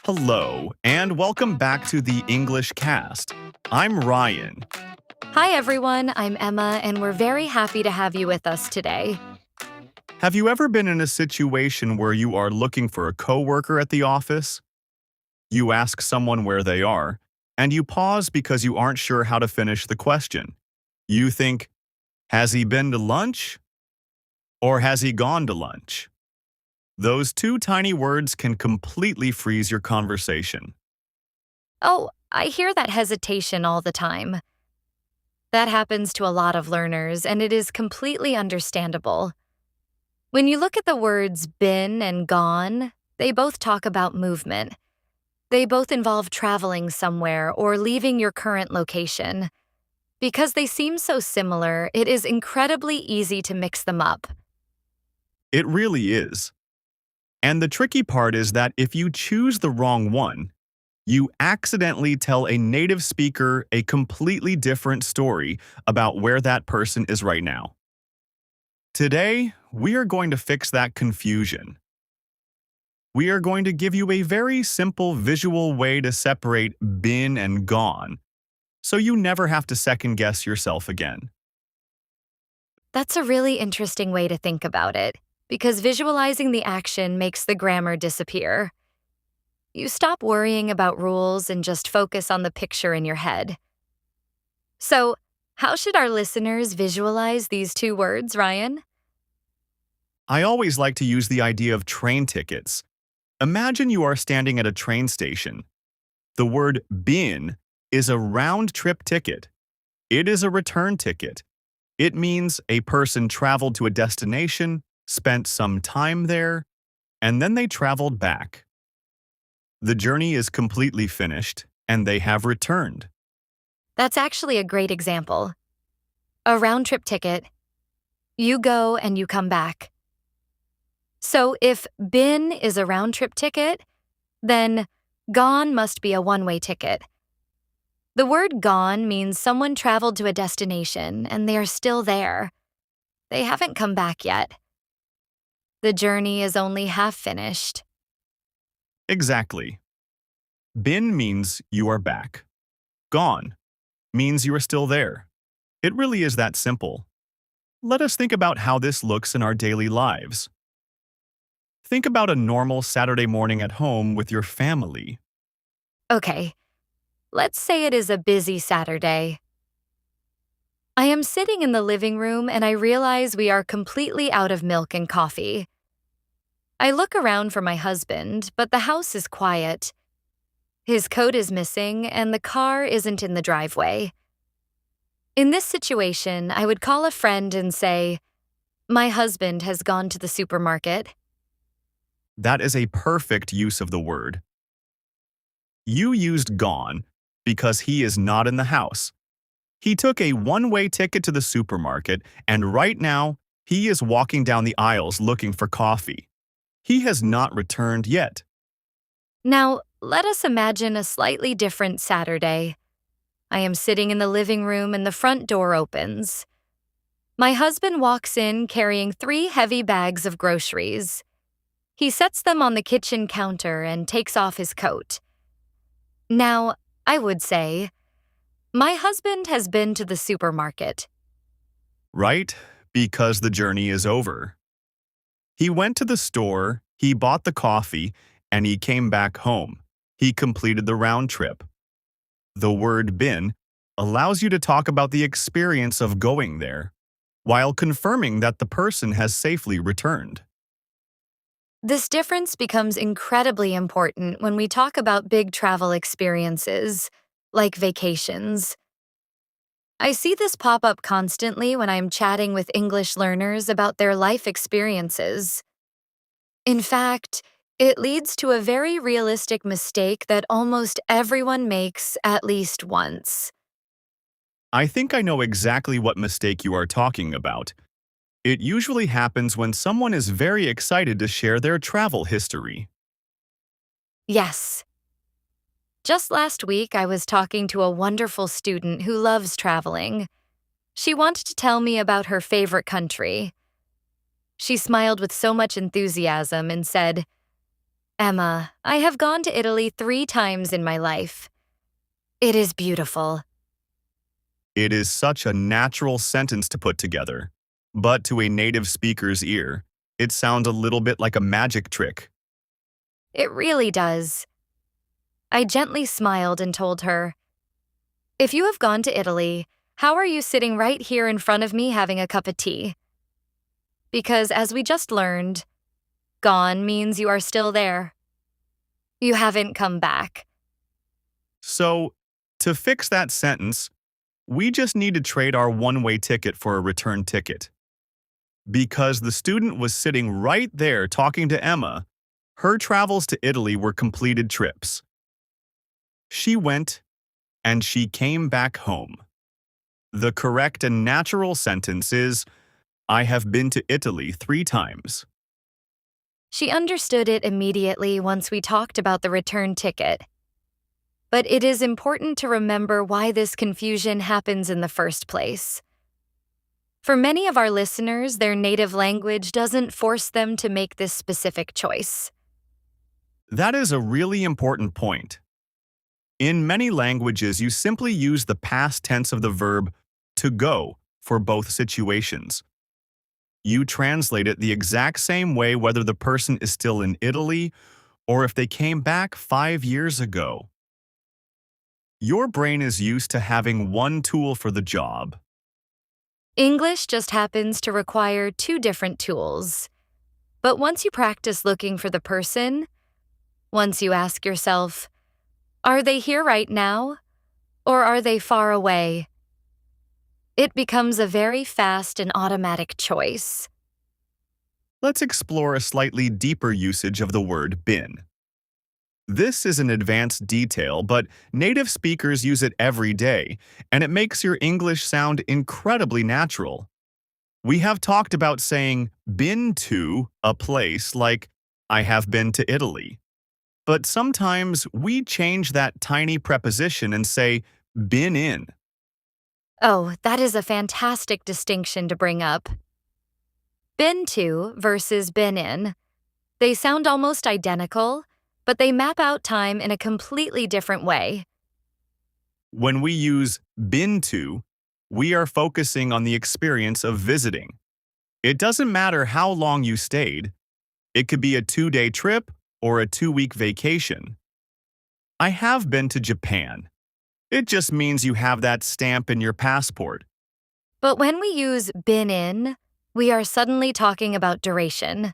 Hello, and welcome back to the English Cast. I'm Ryan. Hi, everyone. I'm Emma, and we're very happy to have you with us today. Have you ever been in a situation where you are looking for a coworker at the office? You ask someone where they are, and you pause because you aren't sure how to finish the question. You think, has he been to lunch? Or has he gone to lunch? Those two tiny words can completely freeze your conversation. Oh, I hear that hesitation all the time. That happens to a lot of learners, and it is completely understandable. When you look at the words been and gone, they both talk about movement. They both involve traveling somewhere or leaving your current location. Because they seem so similar, it is incredibly easy to mix them up. It really is. And the tricky part is that if you choose the wrong one, you accidentally tell a native speaker a completely different story about where that person is right now. Today, we are going to fix that confusion. We are going to give you a very simple visual way to separate been and gone, so you never have to second guess yourself again. That's a really interesting way to think about it, because visualizing the action makes the grammar disappear. You stop worrying about rules and just focus on the picture in your head. So, how should our listeners visualize these two words, Ryan? I always like to use the idea of train tickets. Imagine you are standing at a train station. The word been is a round-trip ticket. It is a return ticket. It means a person traveled to a destination, spent some time there, and then they traveled back. The journey is completely finished, and they have returned. That's actually a great example. A round trip ticket. You go and you come back. So if been is a round trip ticket, then gone must be a one-way ticket. The word gone means someone traveled to a destination and they are still there. They haven't come back yet. The journey is only half finished. Exactly. Been means you are back. Gone means you are still there. It really is that simple. Let us think about how this looks in our daily lives. Think about a normal Saturday morning at home with your family. Okay, let's say it is a busy Saturday. I am sitting in the living room and I realize we are completely out of milk and coffee. I look around for my husband, but the house is quiet. His coat is missing and the car isn't in the driveway. In this situation, I would call a friend and say, "My husband has gone to the supermarket." That is a perfect use of the word. You used gone because he is not in the house. He took a one-way ticket to the supermarket, and right now, he is walking down the aisles looking for coffee. He has not returned yet. Now, let us imagine a slightly different Saturday. I am sitting in the living room and the front door opens. My husband walks in carrying 3 heavy bags of groceries. He sets them on the kitchen counter and takes off his coat. Now, I would say, my husband has been to the supermarket. Right? Because the journey is over. He went to the store, he bought the coffee, and he came back home. He completed the round trip. The word been allows you to talk about the experience of going there, while confirming that the person has safely returned. This difference becomes incredibly important when we talk about big travel experiences, like vacations. I see this pop up constantly when I'm chatting with English learners about their life experiences. In fact, it leads to a very realistic mistake that almost everyone makes at least once. I think I know exactly what mistake you are talking about. It usually happens when someone is very excited to share their travel history. Yes. Just last week, I was talking to a wonderful student who loves traveling. She wanted to tell me about her favorite country. She smiled with so much enthusiasm and said, Emma, I have gone to Italy 3 times in my life. It is beautiful. It is such a natural sentence to put together. But to a native speaker's ear, it sounds a little bit like a magic trick. It really does. I gently smiled and told her, if you have gone to Italy, how are you sitting right here in front of me having a cup of tea? Because as we just learned, gone means you are still there. You haven't come back. So, to fix that sentence, we just need to trade our one-way ticket for a return ticket. Because the student was sitting right there talking to Emma, her travels to Italy were completed trips. She went, and she came back home. The correct and natural sentence is, I have been to Italy 3 times. She understood it immediately once we talked about the return ticket. But it is important to remember why this confusion happens in the first place. For many of our listeners, their native language doesn't force them to make this specific choice. That is a really important point. In many languages, you simply use the past tense of the verb to go for both situations. You translate it the exact same way whether the person is still in Italy or if they came back 5 years ago. Your brain is used to having one tool for the job. English just happens to require 2 different tools. But once you practice looking for the person, once you ask yourself, are they here right now, or are they far away? It becomes a very fast and automatic choice. Let's explore a slightly deeper usage of the word been. This is an advanced detail, but native speakers use it every day, and it makes your English sound incredibly natural. We have talked about saying been to a place like I have been to Italy. But sometimes we change that tiny preposition and say been in. Oh, that is a fantastic distinction to bring up. Been to versus been in. They sound almost identical, but they map out time in a completely different way. When we use been to, we are focusing on the experience of visiting. It doesn't matter how long you stayed. It could be a 2-day trip or a 2-week vacation. I have been to Japan. It just means you have that stamp in your passport. But when we use been in, we are suddenly talking about duration.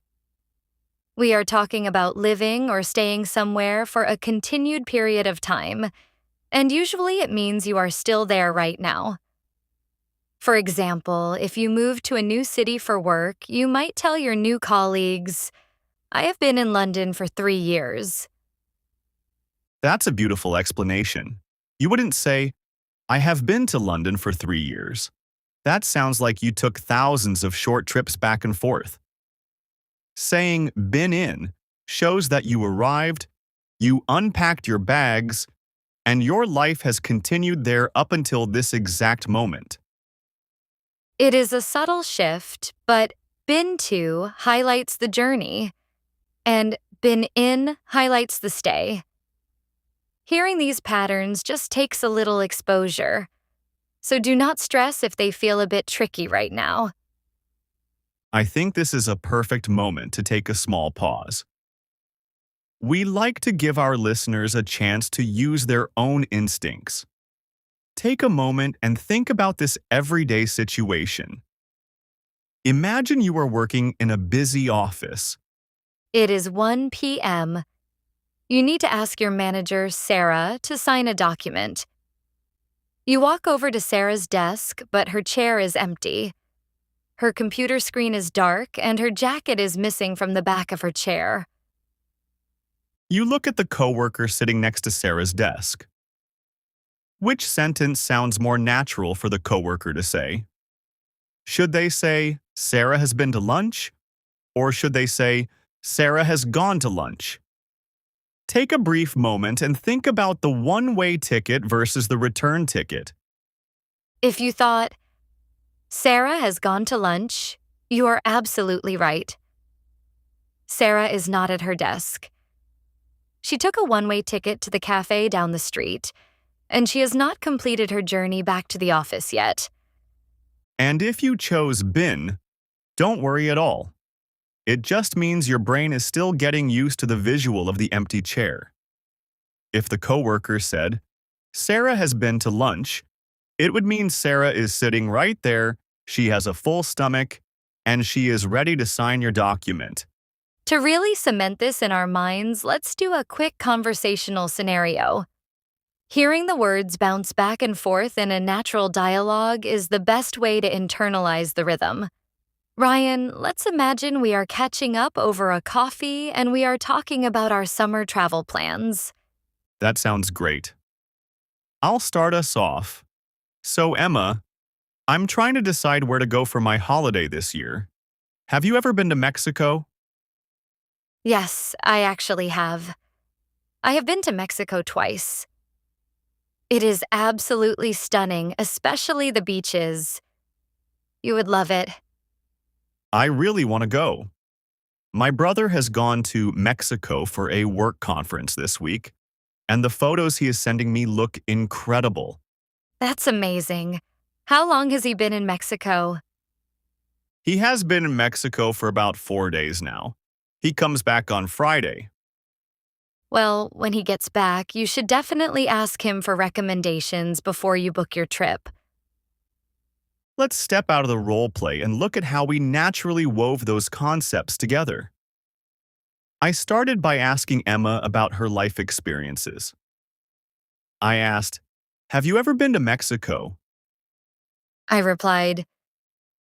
We are talking about living or staying somewhere for a continued period of time, and usually it means you are still there right now. For example, if you move to a new city for work, you might tell your new colleagues, I have been in London for 3 years. That's a beautiful explanation. You wouldn't say, I have been to London for 3 years. That sounds like you took thousands of short trips back and forth. Saying been in shows that you arrived, you unpacked your bags, and your life has continued there up until this exact moment. It is a subtle shift, but been to highlights the journey, and been in highlights the stay. Hearing these patterns just takes a little exposure, so do not stress if they feel a bit tricky right now. I think this is a perfect moment to take a small pause. We like to give our listeners a chance to use their own instincts. Take a moment and think about this everyday situation. Imagine you are working in a busy office. It is 1 p.m. You need to ask your manager, Sarah, to sign a document. You walk over to Sarah's desk, but her chair is empty. Her computer screen is dark, and her jacket is missing from the back of her chair. You look at the coworker sitting next to Sarah's desk. Which sentence sounds more natural for the coworker to say? Should they say, Sarah has been to lunch? Or should they say, Sarah has gone to lunch? Take a brief moment and think about the one-way ticket versus the return ticket. If you thought, Sarah has gone to lunch, you are absolutely right. Sarah is not at her desk. She took a one-way ticket to the cafe down the street, and she has not completed her journey back to the office yet. And if you chose bin, don't worry at all. It just means your brain is still getting used to the visual of the empty chair. If the coworker said, "Sarah has been to lunch," it would mean Sarah is sitting right there, she has a full stomach, and she is ready to sign your document. To really cement this in our minds, let's do a quick conversational scenario. Hearing the words bounce back and forth in a natural dialogue is the best way to internalize the rhythm. Ryan, let's imagine we are catching up over a coffee and we are talking about our summer travel plans. That sounds great. I'll start us off. So, Emma, I'm trying to decide where to go for my holiday this year. Have you ever been to Mexico? Yes, I actually have. I have been to Mexico twice. It is absolutely stunning, especially the beaches. You would love it. I really want to go. My brother has gone to Mexico for a work conference this week, and the photos he is sending me look incredible. That's amazing. How long has he been in Mexico? He has been in Mexico for about 4 days now. He comes back on Friday. Well, when he gets back, you should definitely ask him for recommendations before you book your trip. Let's step out of the role play and look at how we naturally wove those concepts together. I started by asking Emma about her life experiences. I asked, "Have you ever been to Mexico?" I replied,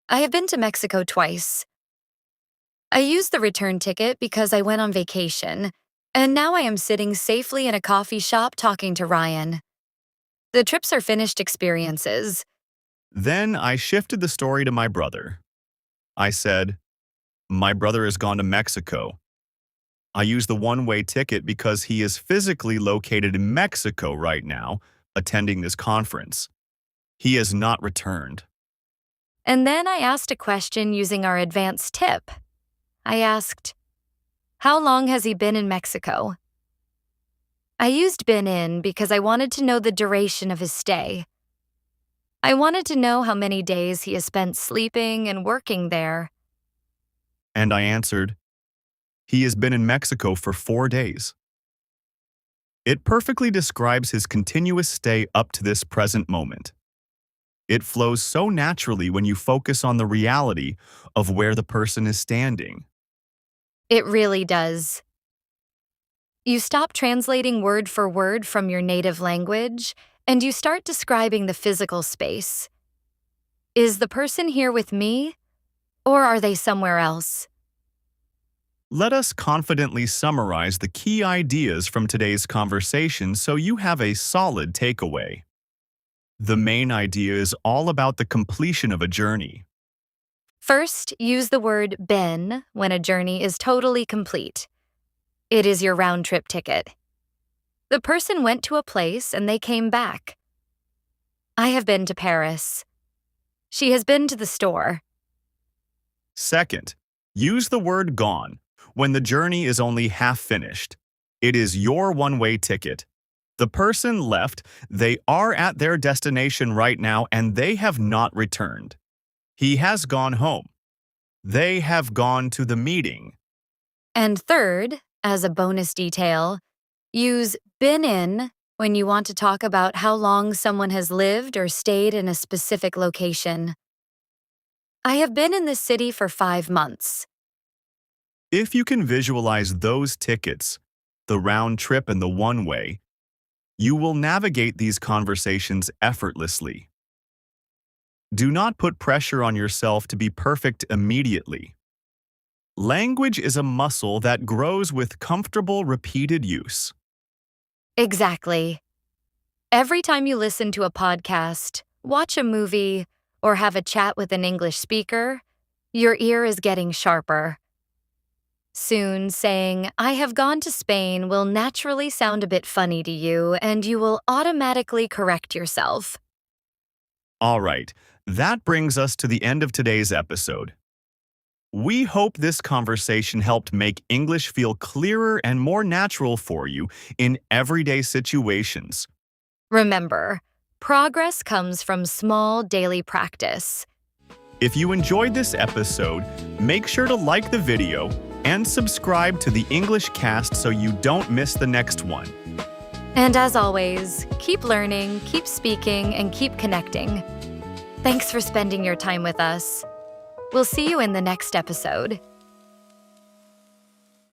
I have been to Mexico twice. I used the return ticket because I went on vacation, and now I am sitting safely in a coffee shop talking to Ryan. The trips are finished experiences. Then I shifted the story to my brother. I said, "My brother has gone to Mexico. I used the one-way ticket because he is physically located in Mexico right now, attending this conference. He has not returned." And then I asked a question using our advanced tip. I asked, how long has he been in Mexico? I used been in because I wanted to know the duration of his stay. I wanted to know how many days he has spent sleeping and working there. And I answered, "He has been in Mexico for 4 days." It perfectly describes his continuous stay up to this present moment. It flows so naturally when you focus on the reality of where the person is standing. It really does. You stop translating word for word from your native language, and you start describing the physical space. Is the person here with me, or are they somewhere else? Let us confidently summarize the key ideas from today's conversation so you have a solid takeaway. The main idea is all about the completion of a journey. First, use the word been when a journey is totally complete. It is your round-trip ticket. The person went to a place and they came back. I have been to Paris. She has been to the store. Second, use the word gone when the journey is only half finished. It is your one-way ticket. The person left, they are at their destination right now, and they have not returned. He has gone home. They have gone to the meeting. And third, as a bonus detail, use been in when you want to talk about how long someone has lived or stayed in a specific location. I have been in this city for 5 months. If you can visualize those tickets, the round trip and the one-way, you will navigate these conversations effortlessly. Do not put pressure on yourself to be perfect immediately. Language is a muscle that grows with comfortable, repeated use. Exactly. Every time you listen to a podcast, watch a movie, or have a chat with an English speaker, your ear is getting sharper. Soon, saying, I have gone to Spain will naturally sound a bit funny to you, and you will automatically correct yourself. All right, that brings us to the end of today's episode. We hope this conversation helped make English feel clearer and more natural for you in everyday situations. Remember, progress comes from small daily practice. If you enjoyed this episode, make sure to like the video and subscribe to the English Cast so you don't miss the next one. And as always, keep learning, keep speaking, and keep connecting. Thanks for spending your time with us. We'll see you in the next episode.